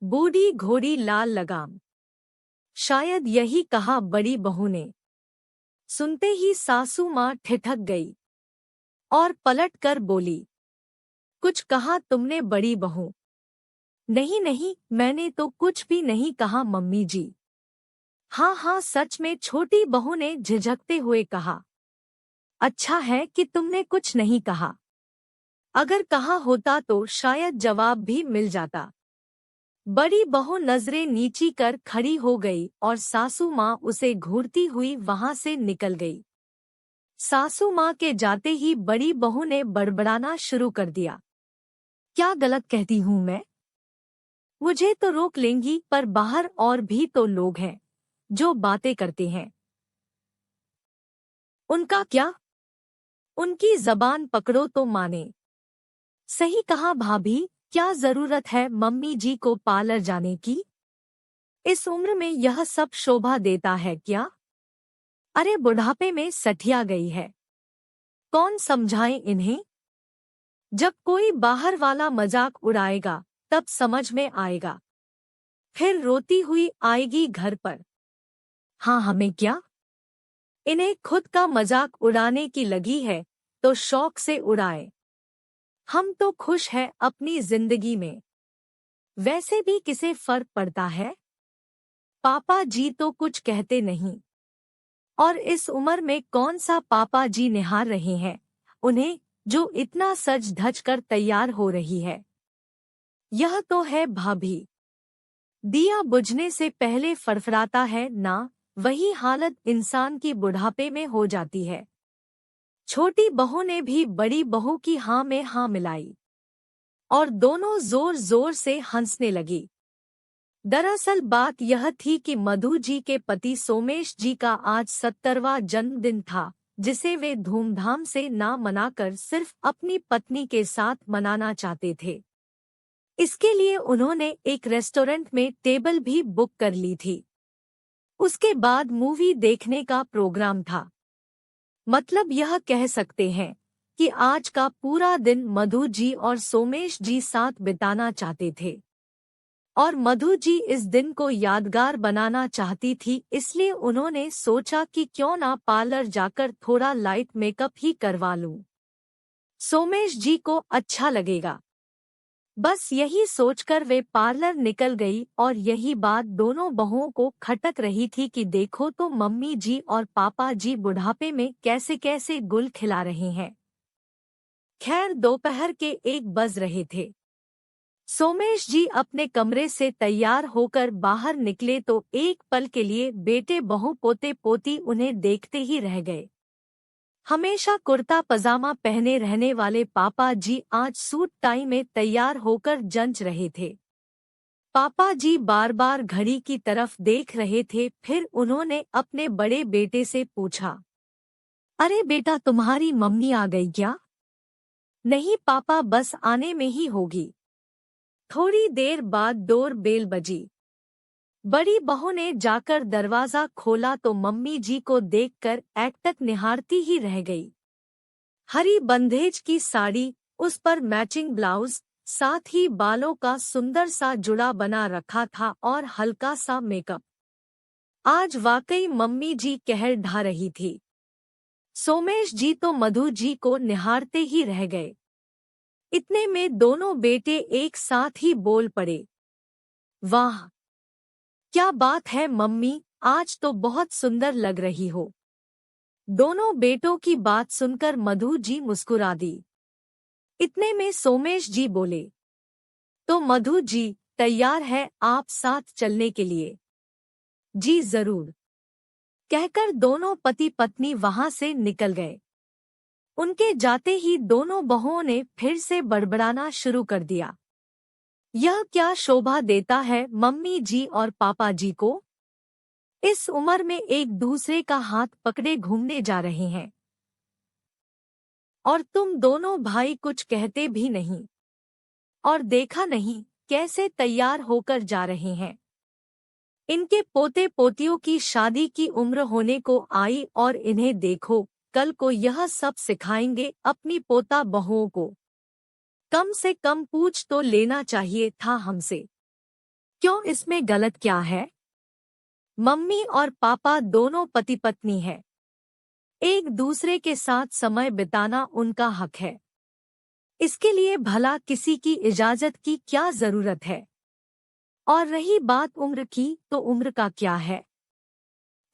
बूढ़ी घोड़ी लाल लगाम। शायद यही कहा बड़ी बहू ने। सुनते ही सासू माँ ठिठक गई और पलट कर बोली, कुछ कहा तुमने बड़ी बहू? नहीं नहीं, मैंने तो कुछ भी नहीं कहा मम्मी जी। हाँ हाँ, सच में, छोटी बहू ने झिझकते हुए कहा। अच्छा है कि तुमने कुछ नहीं कहा। अगर कहा होता तो शायद जवाब भी मिल जाता। बड़ी बहू नजरें नीची कर खड़ी हो गई और सासू माँ उसे घूरती हुई वहां से निकल गई। सासू माँ के जाते ही बड़ी बहू ने बड़बड़ाना शुरू कर दिया। क्या गलत कहती हूँ मैं? मुझे तो रोक लेंगी, पर बाहर और भी तो लोग हैं जो बातें करते हैं। उनका क्या? उनकी जबान पकड़ो तो माने। सही कहा भाभी, क्या जरूरत है मम्मी जी को पार्लर जाने की? इस उम्र में यह सब शोभा देता है क्या? अरे बुढ़ापे में सठिया गई है। कौन समझाए इन्हें? जब कोई बाहर वाला मजाक उड़ाएगा तब समझ में आएगा। फिर रोती हुई आएगी घर पर। हाँ, हमें क्या? इन्हें खुद का मजाक उड़ाने की लगी है तो शौक से उड़ाए। हम तो खुश हैं अपनी जिंदगी में। वैसे भी किसे फर्क पड़ता है? पापा जी तो कुछ कहते नहीं। और इस उम्र में कौन सा पापा जी निहार रहे हैं उन्हें, जो इतना सज धज कर तैयार हो रही है। यह तो है भाभी। दिया बुझने से पहले फड़फड़ाता है ना, वही हालत इंसान की बुढ़ापे में हो जाती है। छोटी बहू ने भी बड़ी बहू की हाँ में हाँ मिलाई और दोनों जोर जोर से हंसने लगी। दरअसल बात यह थी कि मधु जी के पति सोमेश जी का आज 70वां जन्मदिन था, जिसे वे धूमधाम से ना मनाकर सिर्फ अपनी पत्नी के साथ मनाना चाहते थे। इसके लिए उन्होंने एक रेस्टोरेंट में टेबल भी बुक कर ली थी। उसके बाद मूवी देखने का प्रोग्राम था। मतलब यह कह सकते हैं कि आज का पूरा दिन मधु जी और सोमेश जी साथ बिताना चाहते थे। और मधु जी इस दिन को यादगार बनाना चाहती थी, इसलिए उन्होंने सोचा कि क्यों ना पार्लर जाकर थोड़ा लाइट मेकअप ही करवा लूं। सोमेश जी को अच्छा लगेगा। बस यही सोचकर वे पार्लर निकल गई और यही बात दोनों बहुओं को खटक रही थी कि देखो तो मम्मी जी और पापा जी बुढ़ापे में कैसे कैसे गुल खिला रहे हैं। खैर दोपहर के 1 बज रहे थे। सोमेश जी अपने कमरे से तैयार होकर बाहर निकले तो एक पल के लिए बेटे बहू पोते पोती उन्हें देखते ही रह गए। हमेशा कुर्ता पजामा पहने रहने वाले पापा जी आज सूट टाई में तैयार होकर जंच रहे थे। पापा जी बार बार घड़ी की तरफ देख रहे थे, फिर उन्होंने अपने बड़े बेटे से पूछा, अरे बेटा, तुम्हारी मम्मी आ गई क्या? नहीं पापा, बस आने में ही होगी। थोड़ी देर बाद डोर बेल बजी। बड़ी बहू ने जाकर दरवाजा खोला तो मम्मी जी को देखकर एकटक निहारती ही रह गई। हरी बंधेज की साड़ी, उस पर मैचिंग ब्लाउज, साथ ही बालों का सुंदर सा जुड़ा बना रखा था और हल्का सा मेकअप। आज वाकई मम्मी जी कहर ढा रही थी। सोमेश जी तो मधु जी को निहारते ही रह गए। इतने में दोनों बेटे एक साथ ही बोल पड़े, वाह क्या बात है मम्मी, आज तो बहुत सुंदर लग रही हो। दोनों बेटों की बात सुनकर मधु जी मुस्कुरा दी। इतने में सोमेश जी बोले, तो मधु जी तैयार है आप साथ चलने के लिए? जी जरूर, कहकर दोनों पति पत्नी वहां से निकल गए। उनके जाते ही दोनों बहुओं ने फिर से बड़बड़ाना शुरू कर दिया। यह क्या शोभा देता है मम्मी जी और पापा जी को? इस उम्र में एक दूसरे का हाथ पकड़े घूमने जा रहे हैं। और तुम दोनों भाई कुछ कहते भी नहीं। और देखा नहीं कैसे तैयार होकर जा रहे हैं। इनके पोते पोतियों की शादी की उम्र होने को आई और इन्हें देखो, कल को यह सब सिखाएंगे अपनी पोता बहुओं को। कम से कम पूछ तो लेना चाहिए था हमसे। क्यों इसमें गलत क्या है? मम्मी और पापा दोनों पति पत्नी हैं। एक दूसरे के साथ समय बिताना उनका हक है। इसके लिए भला किसी की इजाजत की क्या जरूरत है? और रही बात उम्र की, तो उम्र का क्या है?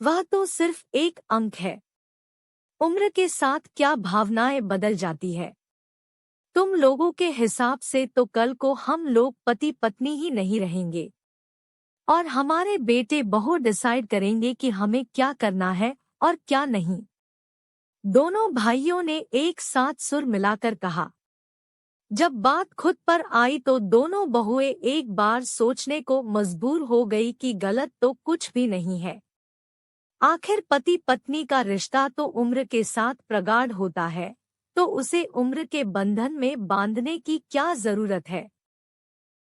वह तो सिर्फ एक अंक है। उम्र के साथ क्या भावनाएं बदल जाती है। तुम लोगों के हिसाब से तो कल को हम लोग पति पत्नी ही नहीं रहेंगे और हमारे बेटे बहू डिसाइड करेंगे कि हमें क्या करना है और क्या नहीं। दोनों भाइयों ने एक साथ सुर मिलाकर कहा। जब बात खुद पर आई तो दोनों बहुएं एक बार सोचने को मजबूर हो गई कि गलत तो कुछ भी नहीं है। आखिर पति पत्नी का रिश्ता तो उम्र के साथ प्रगाढ़ होता है, तो उसे उम्र के बंधन में बांधने की क्या जरूरत है।